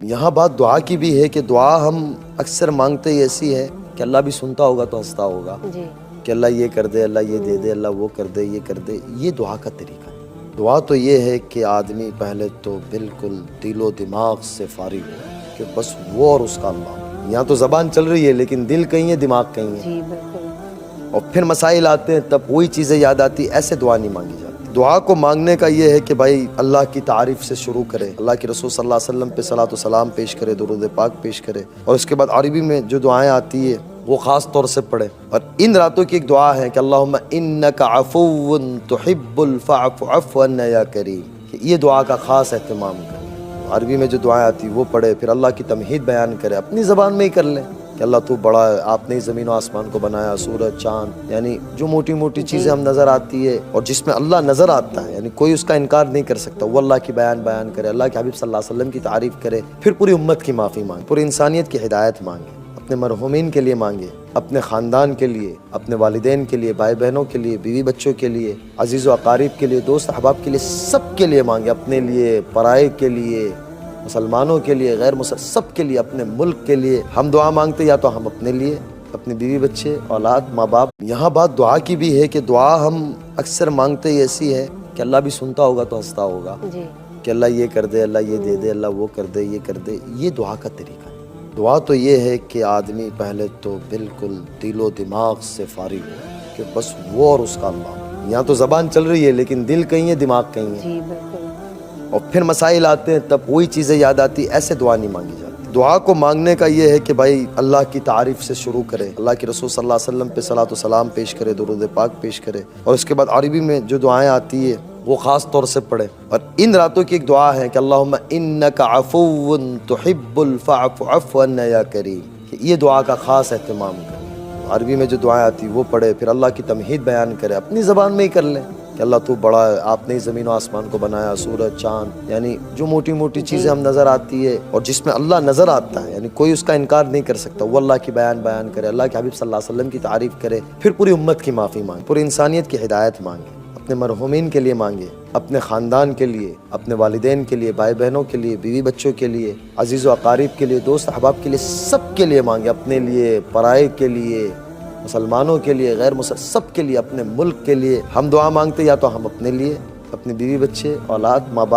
یہاں بات دعا کی بھی ہے کہ دعا ہم اکثر مانگتے ہی ایسی ہے کہ اللہ بھی سنتا ہوگا تو ہنستا ہوگا کہ اللہ یہ کر دے، اللہ یہ دے دے، اللہ وہ کر دے، یہ کر دے۔ یہ دعا کا طریقہ ہے۔ دعا تو یہ ہے کہ آدمی پہلے تو بالکل دل و دماغ سے فارغ ہو کہ بس وہ اور اس کا اللہ۔ یہاں تو زبان چل رہی ہے لیکن دل کہیں ہے، دماغ کہیں ہے، اور پھر مسائل آتے ہیں تب وہی چیزیں یاد آتی۔ ایسے دعا نہیں مانگی جاتی۔ دعا کو مانگنے کا یہ ہے کہ بھائی اللہ کی تعریف سے شروع کرے، اللہ کے رسول صلی اللہ علیہ وسلم پہ صلاۃ و سلام پیش کرے، درود پاک پیش کرے، اور اس کے بعد عربی میں جو دعائیں آتی ہے وہ خاص طور سے پڑھے۔ اور ان راتوں کی ایک دعا ہے کہ اللہم انک عفو تحب الفعف عفو عنا یا کریم، کہ یہ دعا کا خاص اہتمام کرے۔ عربی میں جو دعائیں آتی وہ پڑھے، پھر اللہ کی تمہید بیان کرے، اپنی زبان میں ہی کر لے کہ اللہ تو بڑا ہے، آپ نے ہی زمین و آسمان کو بنایا، سورج چاند، یعنی جو موٹی موٹی چیزیں ہم نظر آتی ہے اور جس میں اللہ نظر آتا ہے، یعنی کوئی اس کا انکار نہیں کر سکتا، وہ اللہ کی بیان کرے، اللہ کے حبیب صلی اللہ علیہ وسلم کی تعریف کرے، پھر پوری امت کی معافی مانگے، پوری انسانیت کی ہدایت مانگے، اپنے مرحومین کے لیے مانگے، اپنے خاندان کے لیے، اپنے والدین کے لیے، بھائی بہنوں کے لیے، بیوی بچوں کے لیے، عزیز و اقارب کے لیے، دوست احباب کے لیے، سب کے لیے مانگے، اپنے لیے، پرائے کے لیے، مسلمانوں کے لیے، غیر مسلم، سب کے لیے، اپنے ملک کے لیے۔ ہم دعا مانگتے یا تو ہم اپنے لیے، اپنے بیوی بچے، اولاد، ماں باپ۔ یہاں بات دعا کی بھی ہے کہ دعا ہم اکثر مانگتے ہی ایسی ہے کہ اللہ بھی سنتا ہوگا تو ہنستا ہوگا کہ اللہ یہ کر دے، اللہ یہ دے دے، اللہ وہ کر دے، یہ کر دے۔ یہ دعا کا طریقہ ہے۔ دعا تو یہ ہے کہ آدمی پہلے تو بالکل دل و دماغ سے فارغ ہو کہ بس وہ اور اس کا اللہ۔ یہاں تو زبان چل رہی ہے لیکن دل کہیں ہے، دماغ کہیں ہے، اور پھر مسائل آتے ہیں تب وہی چیزیں یاد آتی۔ ایسے دعا نہیں مانگی جاتی۔ دعا کو مانگنے کا یہ ہے کہ بھائی اللہ کی تعریف سے شروع کرے، اللہ کے رسول صلی اللہ علیہ وسلم پہ صلاۃ و سلام پیش کرے، درود پاک پیش کرے، اور اس کے بعد عربی میں جو دعائیں آتی ہے وہ خاص طور سے پڑھے۔ اور ان راتوں کی ایک دعا ہے کہ اللہم انک عفو تحب الفعف عفو عنا یا کریم، کہ یہ دعا کا خاص اہتمام کرے۔ عربی میں جو دعائیں آتی وہ پڑھے، پھر اللہ کی تمہید بیان کرے، اپنی زبان میں ہی کر لے کہ اللہ تو بڑا ہے، آپ نے ہی زمین و آسمان کو بنایا، سورج چاند، یعنی جو موٹی موٹی چیزیں ہم نظر آتی ہے اور جس میں اللہ نظر آتا ہے، یعنی کوئی اس کا انکار نہیں کر سکتا، وہ اللہ کی بیان کرے، اللہ کے حبیب صلی اللہ علیہ وسلم کی تعریف کرے، پھر پوری امت کی معافی مانگے، پوری انسانیت کی ہدایت مانگے، اپنے مرحومین کے لیے مانگے، اپنے خاندان کے لیے، اپنے والدین کے لیے، بھائی بہنوں کے لیے، بیوی بچوں کے لیے، عزیز و اقارب کے لیے، دوست احباب کے لیے، سب کے لیے مانگے، اپنے لیے، پرائے کے لیے، مسلمانوں کے لیے، غیر مسلم، سب کے لیے، اپنے ملک کے لیے۔ ہم دعا مانگتے یا تو ہم اپنے لیے، اپنے بیوی بچے، اولاد، ماں باپ۔